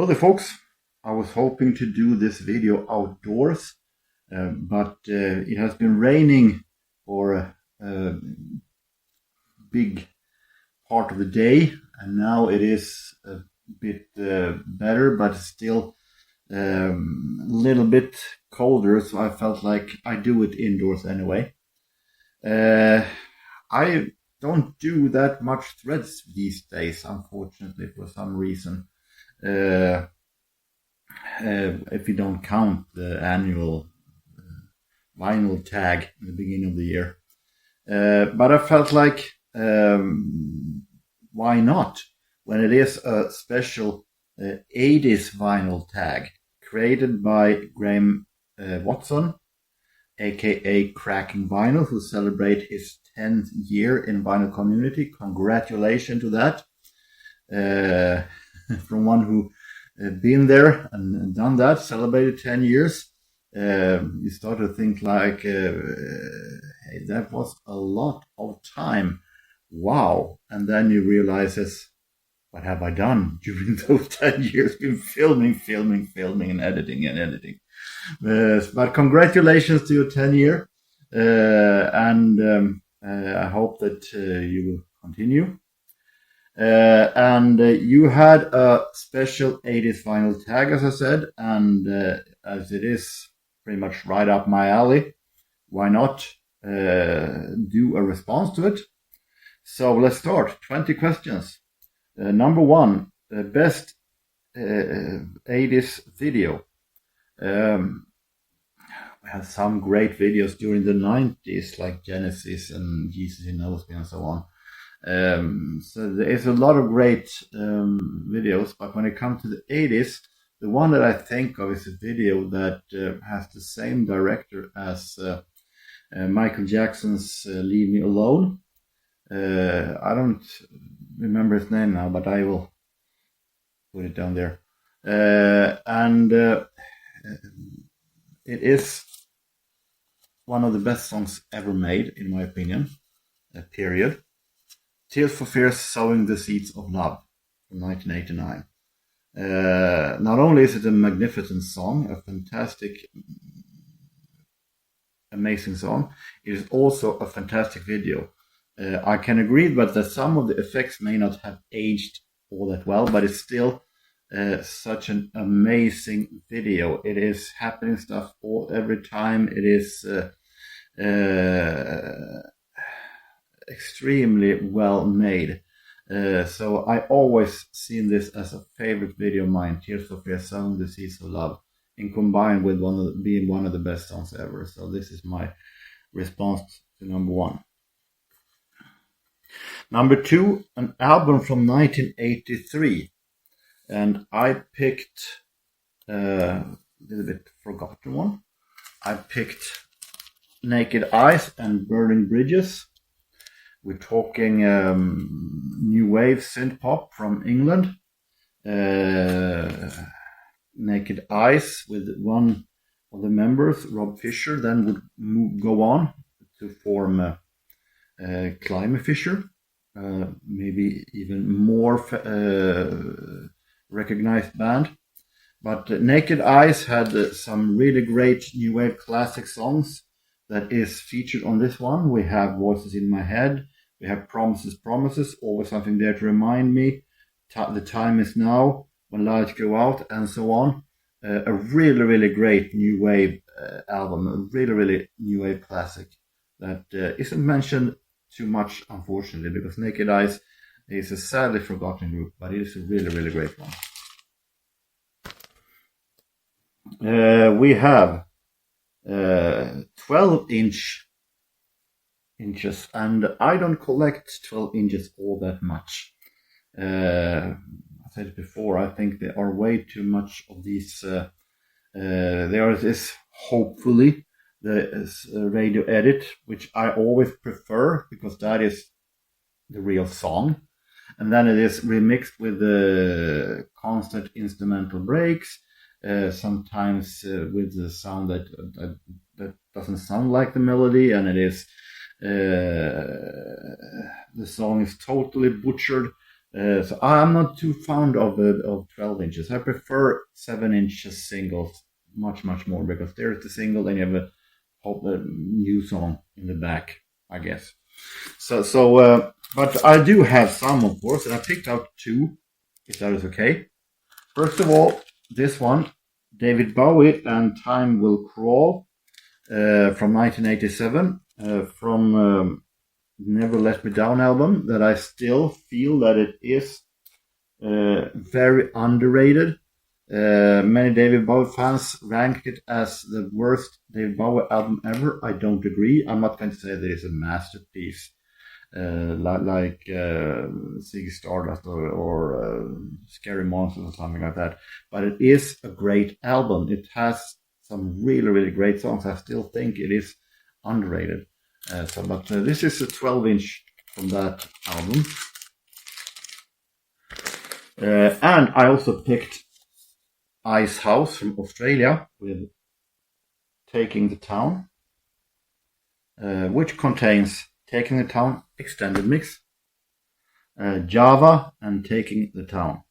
Hello there folks, I was hoping to do this video outdoors, but it has been raining for a big part of the day, and now it is a bit better, but still a little bit colder, so I felt like I do it indoors anyway. I don't do that much threads these days, unfortunately, for some reason. If you don't count the annual vinyl tag in the beginning of the year. But I felt like, why not? When it is a special 80's vinyl tag created by Graham Watson, aka Crackin Vinyl, who celebrate his 10th year in vinyl community. Congratulations to that. From one who been there and done that, celebrated 10 years, you start to think like, hey, that was a lot of time. Wow. And then you realize, what have I done during those 10 years? Been filming and editing. But congratulations to your 10 year. I hope that you will continue. You had a special 80's vinyl tag, as I said, and as it is pretty much right up my alley, why not do a response to it? So let's start. 20 questions. Number one, best 80's video. We had some great videos during the 90s, like Genesis and Jesus He Knows Me and so on. So there is a lot of great videos, but when it comes to the 80's, the one that I think of is a video that has the same director as Michael Jackson's Leave Me Alone. I don't remember his name now, but I will put it down there. It is one of the best songs ever made, in my opinion, period. Tears for Fears, Sowing the Seeds of Love from 1989. Not only is it a magnificent song, a fantastic, amazing song, it is also a fantastic video. I can agree, but that some of the effects may not have aged all that well, but it's still such an amazing video. It is happening stuff every time. It is extremely well made. So I always seen this as a favorite video of mine, Tears for Fears, Sowing the Seeds of Love, and combined with being one of the best songs ever. So this is my response to number one. Number two, an album from 1983, and I picked a little bit forgotten one. I picked Naked Eyes and Burning Bridges. We're talking new wave synth pop from England. Naked Eyes, with one of the members, Rob Fisher, then would go on to form Climate Fisher, maybe even more recognized band. But Naked Eyes had some really great new wave classic songs that is featured on this one. We have Voices in My Head, we have Promises, Always Something There to Remind Me, The Time Is Now, When Lights Go Out, and so on. A really great new wave album, a really new wave classic that isn't mentioned too much, unfortunately, because Naked Eyes is a sadly forgotten group, but it is a really great one. We have 12 inches, and I don't collect 12 inches all that much. I said it before, I think there are way too much of these. There is hopefully the radio edit, which I always prefer because that is the real song, and then it is remixed with the constant instrumental breaks, sometimes with the sound that doesn't sound like the melody, and it is the song is totally butchered So I'm not too fond of 12 inches. I prefer 7 inches singles much more, because there's the single, then you have a new song in the back, I guess. But I do have some, of course, and I picked out two, if that is okay. First of all, this one, David Bowie and Time Will Crawl, from 1987, from Never Let Me Down album, that I still feel that it is very underrated. Many David Bowie fans rank it as the worst David Bowie album ever. I don't agree. I'm not going to say that it's a masterpiece, like Ziggy Stardust or Scary Monsters or something like that. But it is a great album. It has some really great songs. I still think it is underrated. But this is a 12-inch from that album. And I also picked Ice House from Australia with Taking the Town, which contains Taking the Town extended mix, Java, and Taking the Town.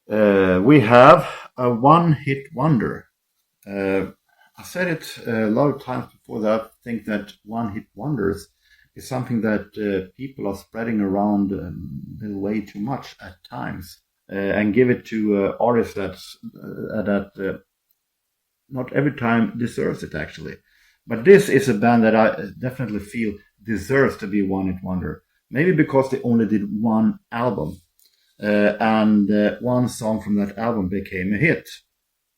We have a one-hit wonder. I said it a lot of times before that I think that one-hit wonders is something that people are spreading around way too much at times, and give it to artists that not every time deserves it, actually. But this is a band that I definitely feel deserves to be one-hit wonder. Maybe because they only did one album, and one song from that album became a hit,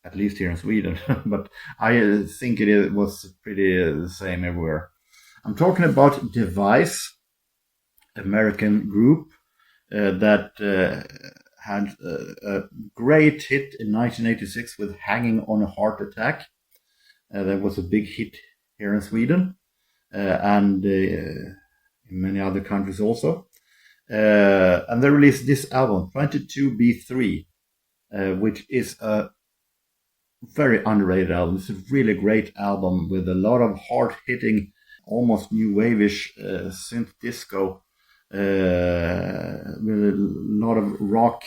at least here in Sweden. But I think it was pretty the same everywhere. I'm talking about Device, American group that had a great hit in 1986 with Hanging on a Heart Attack. That was a big hit here in Sweden, and in many other countries also. And they released this album, 22B3, which is a very underrated album. It's a really great album with a lot of hard-hitting, almost new wave-ish synth disco, with a lot of rock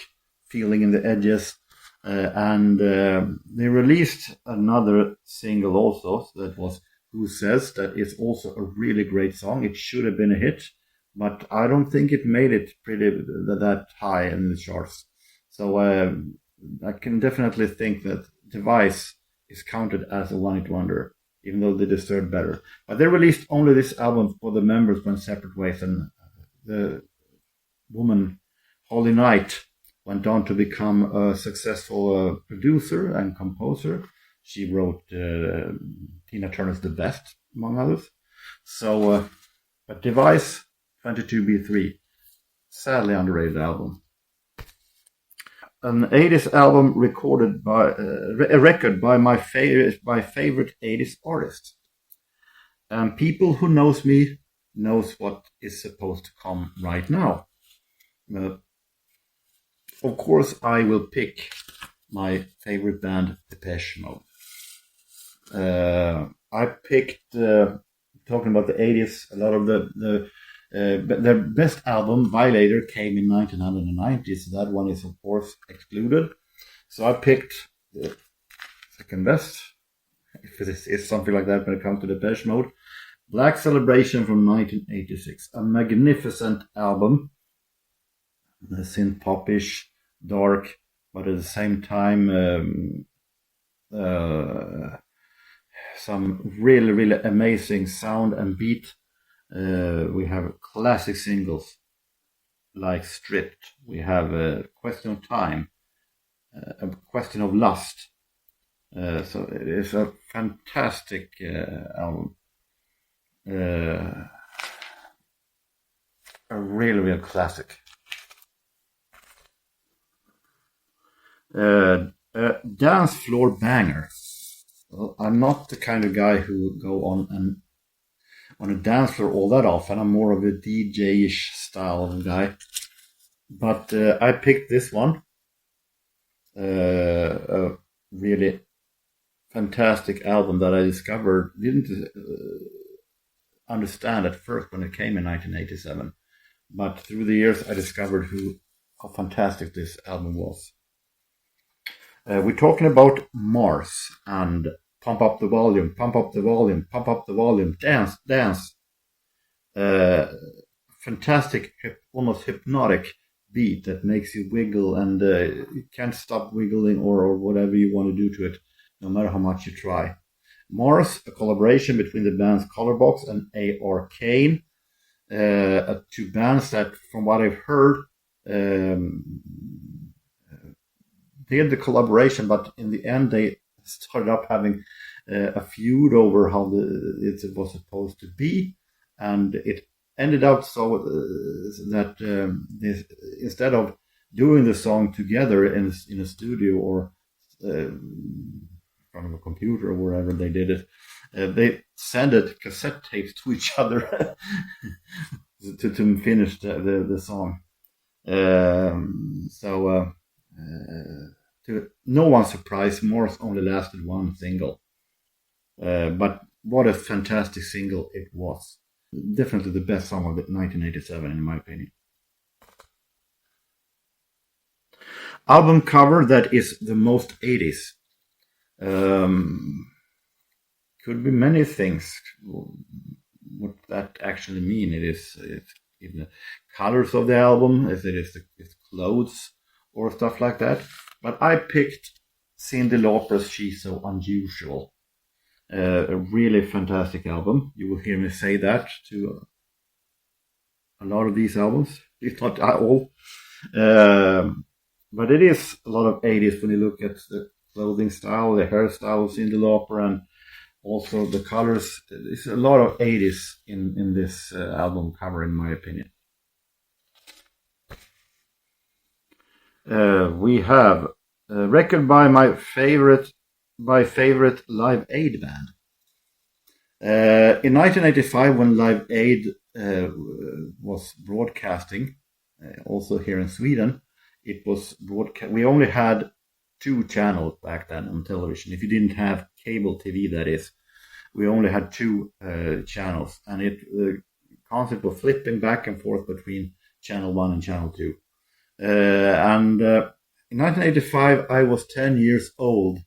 feeling in the edges. And they released another single also that was Who Says, that is also a really great song. It should have been a hit, but I don't think it made it that high in the charts. So I can definitely think that Device is counted as a one-hit wonder, even though they deserved better. But they released only this album for the members went separate ways, and the woman Holly Knight went on to become a successful producer and composer. She wrote Tina Turner's The Best, among others. So, but Device, 22B3, sadly underrated album. An 80s album recorded by a record by my favorite 80s artist. And people who knows me knows what is supposed to come right now. Of course, I will pick my favorite band, Depeche Mode. I picked, talking about the 80s, a lot of their best album, Violator, came in 1990, so that one is of course excluded. So I picked the second best, if it is something like that when it comes to Depeche Mode, Black Celebration from 1986, a magnificent album, synth popish, dark, but at the same time some really amazing sound and beat. We have classic singles like Stripped. We have a Question of Time, a Question of Lust. So it is a fantastic album. A real classic. Dance floor banger. Well, I'm not the kind of guy who would go on a dance floor all that often. I'm more of a DJ-ish style of guy. But I picked this one. A really fantastic album that I discovered. understand at first when it came in 1987. But through the years, I discovered how fantastic this album was. We're talking about Mars and Pump Up the Volume, Pump Up the Volume, Pump Up the Volume, Dance, Dance. Fantastic, almost hypnotic beat that makes you wiggle, and you can't stop wiggling or whatever you want to do to it, no matter how much you try. Mars, a collaboration between the bands Colorbox and A.R. Kane, two bands that, from what I've heard, did the collaboration, but in the end they started up having a feud over how it was supposed to be, and it ended up so that instead of doing the song together in a studio or in front of a computer or wherever they did it, they sent cassette tapes to each other to finish the song. To no one's surprise, Morse only lasted one single. But what a fantastic single it was. Definitely the best song of 1987, in my opinion. Album cover that is the most 80s. Could be many things. What that actually mean? It's in the colors of the album, if it is its clothes or stuff like that. But I picked Cyndi Lauper's She's So Unusual. A really fantastic album. You will hear me say that to a lot of these albums, if not all. But it is a lot of 80s when you look at the clothing style, the hairstyle of Cyndi Lauper, and also the colors. It's a lot of 80s in this album cover, in my opinion. We have a record by my favorite Live Aid band. In 1985, when Live Aid was broadcasting, also here in Sweden, it was we only had 2 channels back then on television. If you didn't have cable TV, that is, we only had 2 channels, and the concept of flipping back and forth between channel 1 and channel 2. In 1985, I was 10 years old.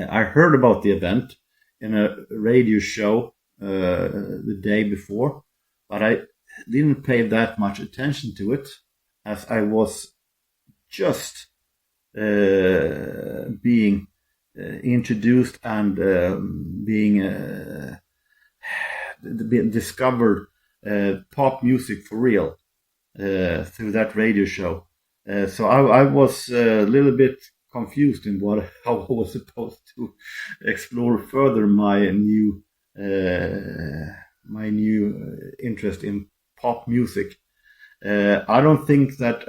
I heard about the event in a radio show the day before, but I didn't pay that much attention to it, as I was just being introduced and being discovered pop music for real through that radio show. So I was a little bit confused in how I was supposed to explore further my new interest in pop music. I don't think that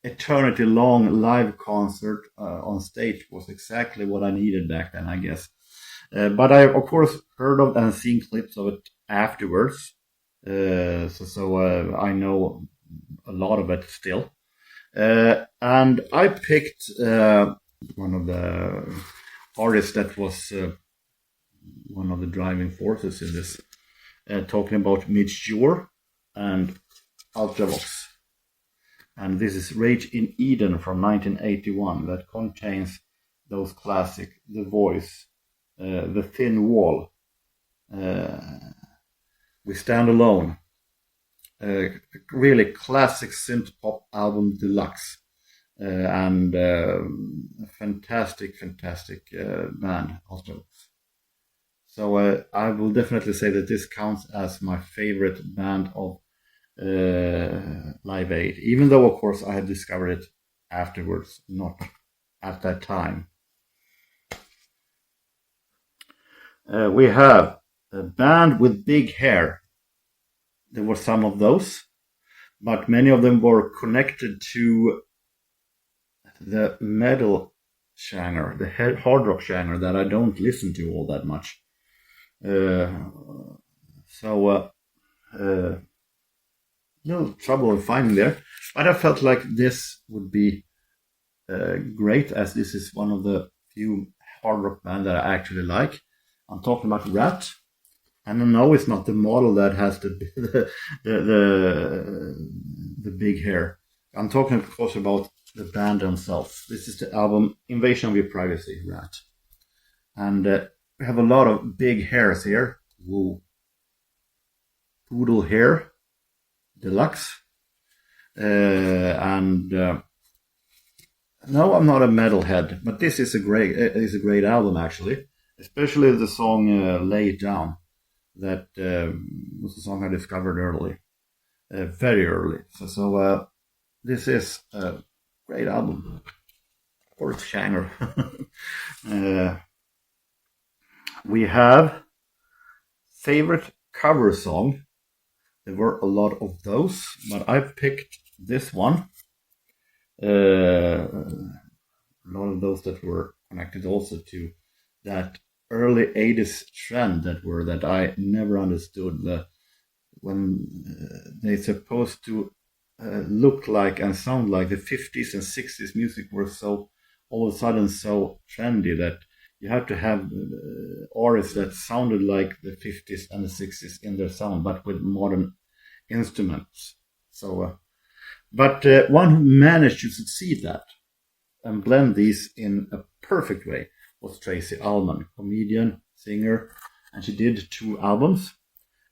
eternity long live concert on stage was exactly what I needed back then, I guess. But I of course heard of and seen clips of it afterwards. So I know a lot of it still. And I picked one of the artists that was one of the driving forces in this, talking about Midge Ure and Ultravox. And this is Rage in Eden from 1981 that contains those classic The Voice, The Thin Wall, We Stand Alone, really classic synth pop album deluxe, and a fantastic band also. So I will definitely say that this counts as my favorite band of Live Aid, even though of course I had discovered it afterwards, not at that time. We have a band with big hair. There were some of those, but many of them were connected to the metal genre, the hard rock genre that I don't listen to all that much. No trouble in finding there, but I felt like this would be great, as this is one of the few hard rock band that I actually like. I'm talking about Rat. And no, it's not the model that has the big hair. I'm talking, of course, about the band themselves. This is the album Invasion of Your Privacy, Rat. And we have a lot of big hairs here. Woo. Poodle Hair Deluxe. No, I'm not a metalhead, but this is a great album, actually. Especially the song Lay It Down. That was a song I discovered early, very early. So this is a great album, or it's Shanger. We have favorite cover song. There were a lot of those, but I've picked this one. A lot of those that were connected also to that early 80s trend that I never understood, when they're supposed to look like and sound like the 50s and 60s music were so all of a sudden so trendy that you have to have artists that sounded like the 50s and the 60s in their sound, but with modern instruments. So but one who managed to succeed that and blend these in a perfect way was Tracy Ullman, comedian, singer, and she did 2 albums.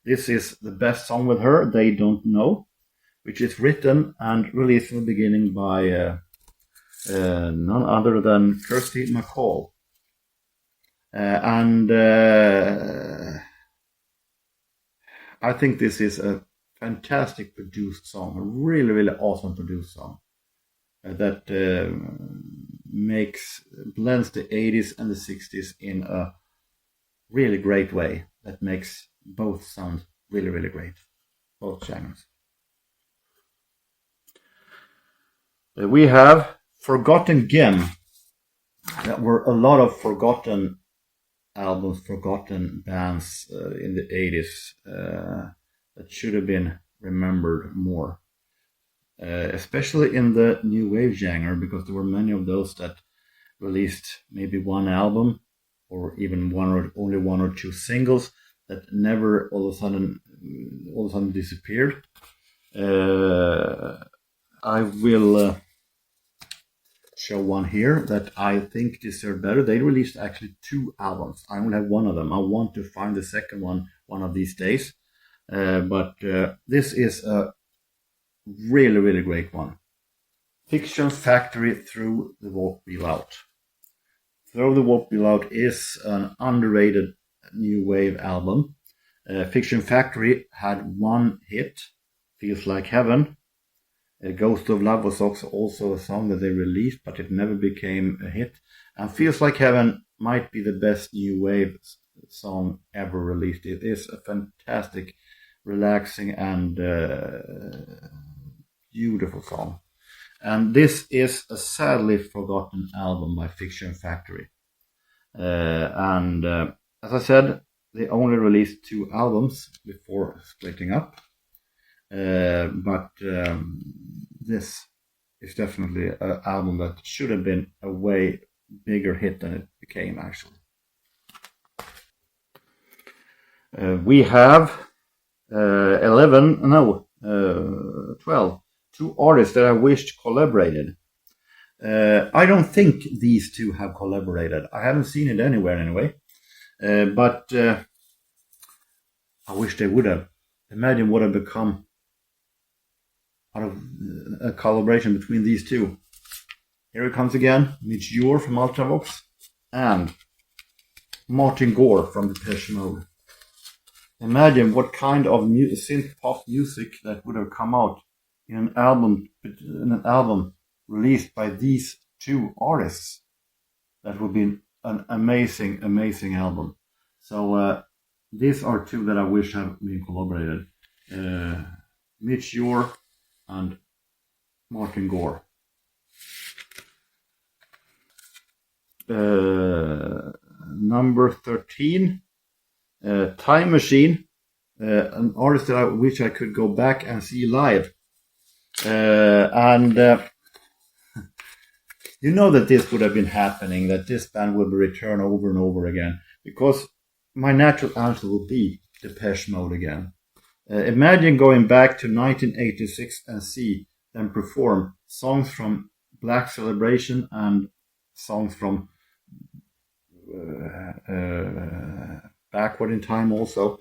This is the best song with her, They Don't Know, which is written and released in the beginning by none other than Kirsty MacColl. I think this is a fantastic produced song, a really, really awesome produced song that blends the 80s and the 60s in a really great way that makes both sound really, really great, both genres. We have Forgotten Gem. There were a lot of forgotten albums, forgotten bands in the 80s that should have been remembered more. Especially in the new wave genre, because there were many of those that released maybe one album or even only one or two singles that never all of a sudden disappeared. I will show one here that I think deserve better. They released actually 2 albums. I only have one of them. I want to find the second one of these days. But this is a really, really great one. Fiction Factory, Through the Warp Wheel Out. Through the Warp Wheel Out is an underrated new wave album. Fiction Factory had one hit, Feels Like Heaven. Ghost of Love was also a song that they released, but it never became a hit. And Feels Like Heaven might be the best new wave song ever released. It is a fantastic, relaxing, and beautiful song. And this is a sadly forgotten album by Fiction Factory. As I said, they only released 2 albums before splitting up. But this is definitely an album that should have been a way bigger hit than it became, actually. We have 12. 2 artists that I wished collaborated. I don't think these 2 have collaborated. I haven't seen it anywhere anyway. But I wish they would have. Imagine what had become out of a collaboration between these 2. Here it comes again. Mitch Ure from Ultravox and Martin Gore from Depeche Mode. Imagine what kind of synth pop music that would have come out in an album released by these 2 artists. That would be an amazing, amazing album. So these are 2 that I wish had been collaborated. Mitch Ure and Martin Gore. Number 13, Time Machine, an artist that I wish I could go back and see live. You know that this would have been happening, that this band would be returned over and over again, because my natural answer would be Depeche Mode again. Imagine going back to 1986 and see them perform songs from Black Celebration and songs from backward in time also,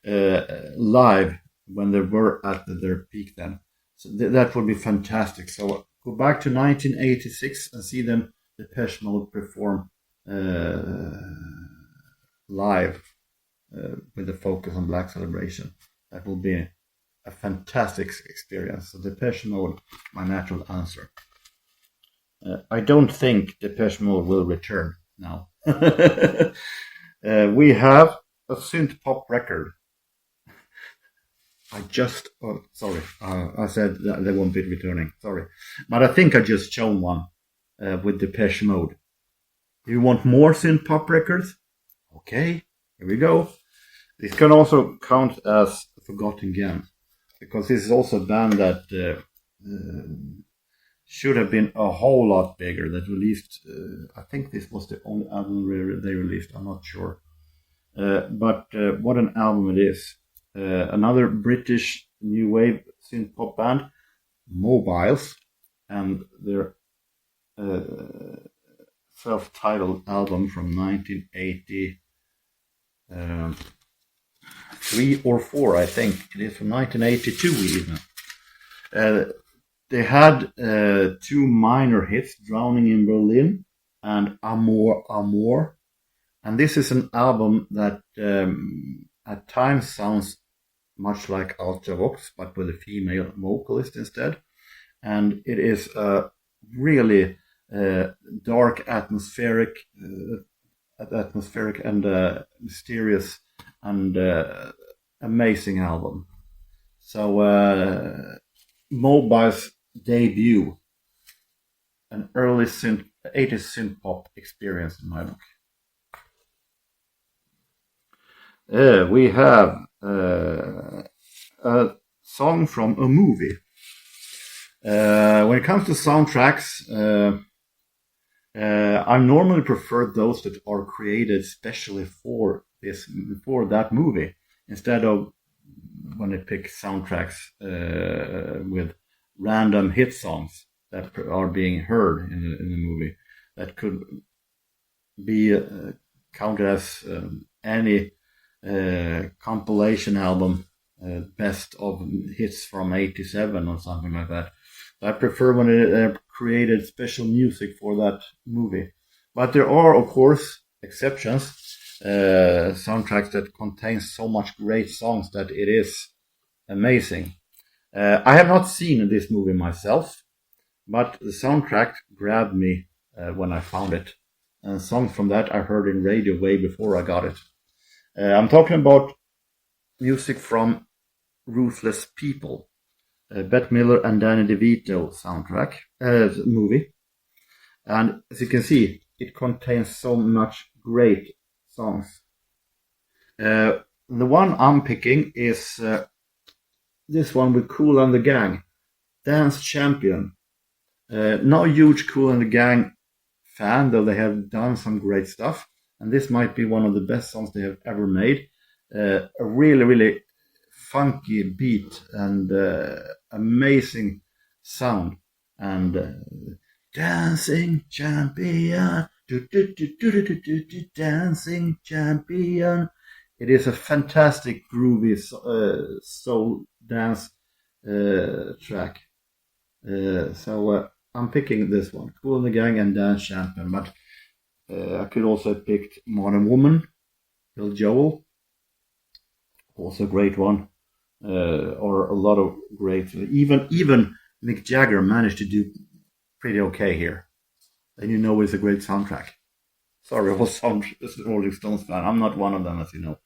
live when they were at their peak then. So that would be fantastic. So go back to 1986 and see them, Depeche Mode, perform live with the focus on Black Celebration. That will be a fantastic experience. So Depeche Mode, my natural answer. I don't think Depeche Mode will return now. We have a synth pop record. I said that they won't be returning. Sorry. But I think I just shown one with Depeche Mode. You want more synth pop records? Okay, here we go. This can also count as Forgotten Gems, because this is also a band that should have been a whole lot bigger. That released, I think this was the only album they released. I'm not sure. But what an album it is. Another British new wave synth pop band, Mobiles, and their self-titled album from 1983 or 4, I think it is, from 1982 even. They had 2 minor hits, Drowning in Berlin and Amor Amor, and this is an album that at times sounds much like Ultravox, but with a female vocalist instead. And it is a really dark, atmospheric and mysterious and amazing album. So Mobile's debut, an early 80s synth pop experience in my book. We have a song from a movie. When it comes to soundtracks, I normally prefer those that are created especially for that movie, instead of when I pick soundtracks with random hit songs that are being heard in the movie. That could be counted as any compilation album, best of hits from 87 or something like that. I prefer when it created special music for that movie. But there are, of course, exceptions. Soundtracks that contain so much great songs that it is amazing. I have not seen this movie myself, but the soundtrack grabbed me when I found it. And songs from that I heard in radio way before I got it. I'm talking about music from Ruthless People, Bette Miller and Danny DeVito soundtrack movie. And as you can see, it contains so much great songs. The one I'm picking is this one with Kool and the Gang, Dance Champion. No huge Kool and the Gang fan, though they have done some great stuff. And this might be one of the best songs they have ever made. A really, really funky beat and amazing sound. And Dancing Champion, Dancing Champion. It is a fantastic groovy soul dance track. So I'm picking this one, Kool and the Gang and Dance Champion. But I could also have picked Modern Woman, Bill Joel, also a great one, or a lot of great. Even Mick Jagger managed to do pretty okay here. And you know it's a great soundtrack. Sorry, I was a Rolling Stones fan. I'm not one of them, as you know.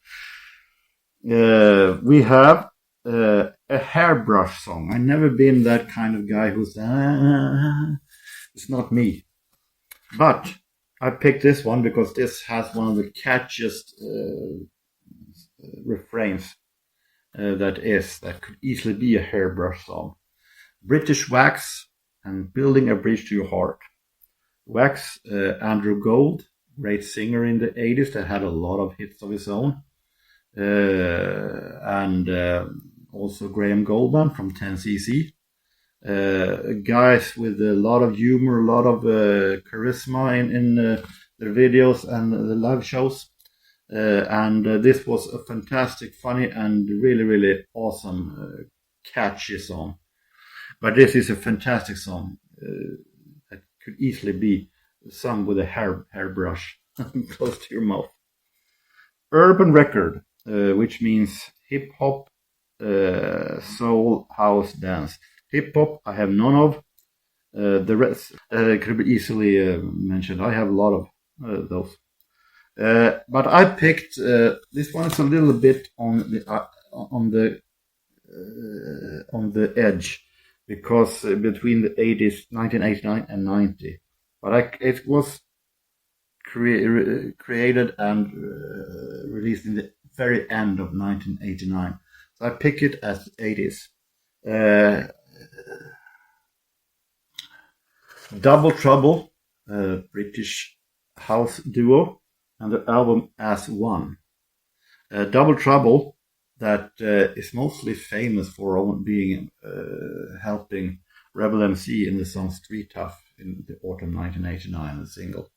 We have a hairbrush song. I've never been that kind of guy who's it's not me. But I picked this one because this has one of the catchiest refrains that could easily be a hairbrush song. British Wax and Building a Bridge to Your Heart. Wax, Andrew Gold, great singer in the 80s that had a lot of hits of his own. And also Graham Goldman from 10cc. Guys with a lot of humor, a lot of charisma in their videos and the live shows. And this was a fantastic, funny, and really, really awesome, catchy song. But this is a fantastic song that could easily be sung with a hairbrush close to your mouth. Urban record, which means hip hop, soul, house, dance. Hip hop, I have none of. The rest could be easily mentioned. I have a lot of those. But I picked this one's a little bit on the edge, because between the 80s, 1989 and 90. But it was created and released in the very end of 1989. So I pick it as 80s. Double Trouble, British house duo, and the album As One. Double Trouble, that is mostly famous for being helping Rebel MC in the song Street Tough in the autumn 1989, the single.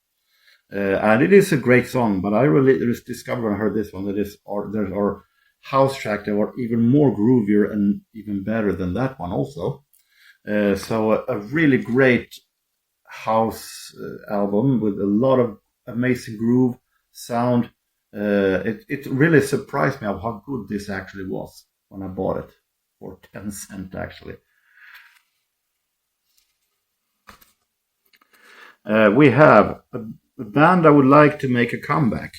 And it is a great song, but I really discovered when I heard this one that there's our house track that were even more groovier and even better than that one also. So a really great house album with a lot of amazing groove, sound. It really surprised me of how good this actually was when I bought it for 10 cents actually. We have a band I would like to make a comeback.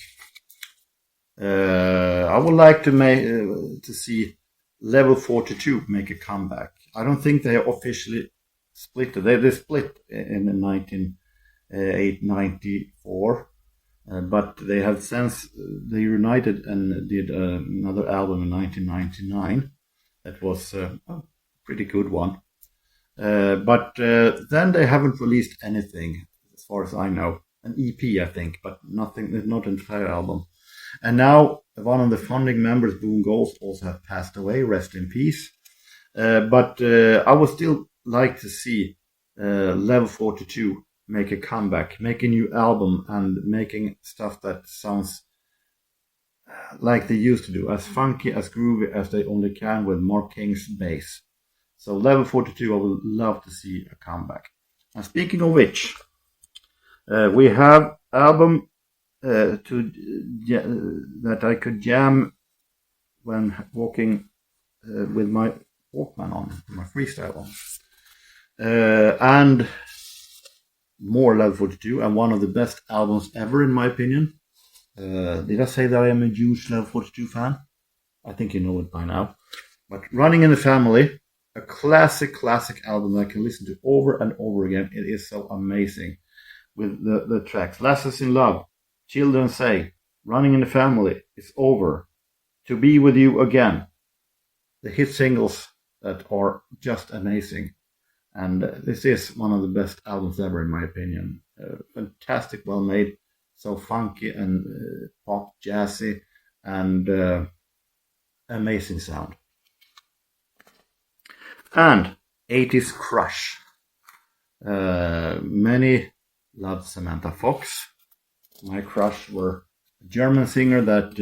I would like to see Level 42 make a comeback. I don't think they are officially split. They split in 1994, but they have since they united and did another album in 1999. That was a pretty good one. But then they haven't released anything, as far as I know. An EP, I think, but nothing, not an entire album. And now one of the founding members, Boone Ghost, also have passed away. Rest in peace. But I would still like to see Level 42 make a comeback, make a new album, and making stuff that sounds like they used to do, as funky, as groovy as they only can with Mark King's bass. So Level 42, I would love to see a comeback. And speaking of which, we have album that I could jam when walking with my Walkman on, my freestyle on. And more Level 42, and one of the best albums ever in my opinion. Did I say that I am a huge Level 42 fan? I think you know it by now. But Running in the Family, a classic album that I can listen to over and over again. It is so amazing. With the tracks Lessons in Love, Children Say, Running in the Family, It's Over, To Be With You Again. The hit singles that are just amazing. And this is one of the best albums ever in my opinion. Fantastic, well made, so funky and pop, jazzy, and amazing sound. And 80's Crush. Many loved Samantha Fox. My crush were a German singer that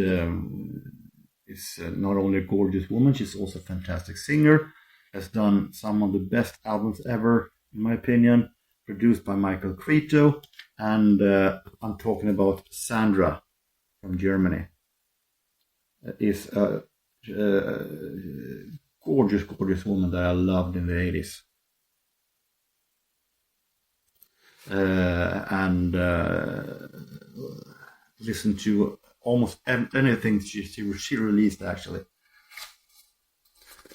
is not only a gorgeous woman, she's also a fantastic singer. Has done some of the best albums ever, in my opinion, produced by Michael Creto. And I'm talking about Sandra from Germany. Is a gorgeous woman that I loved in the 80s. And listen to almost anything she released actually.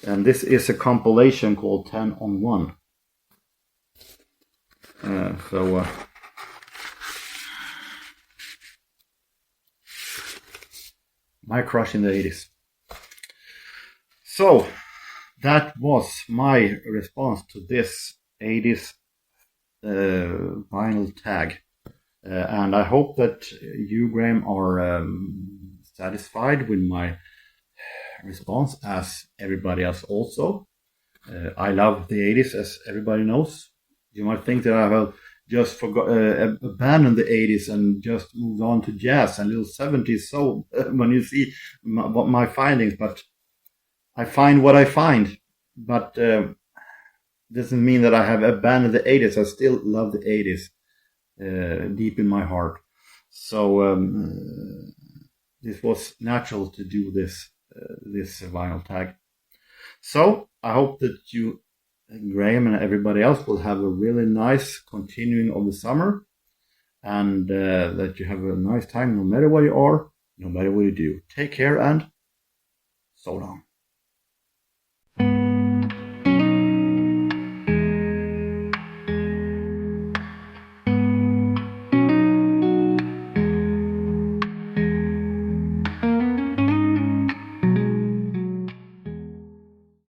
And this is a compilation called 10 on 1. My crush in the 80s. So that was my response to this 80s vinyl tag. And I hope that you, Graham, are satisfied with my response, as everybody else also. I love the 80s, as everybody knows. You might think that I have just abandoned the 80s and just moved on to jazz and little 70s. So when you see my findings, but I find what I find. But doesn't mean that I have abandoned the 80s. I still love the 80s deep in my heart. So this was natural to do this vinyl tag. So I hope that you, Graham, and everybody else will have a really nice continuing of the summer, and that you have a nice time no matter where you are, no matter what you do. Take care and so long.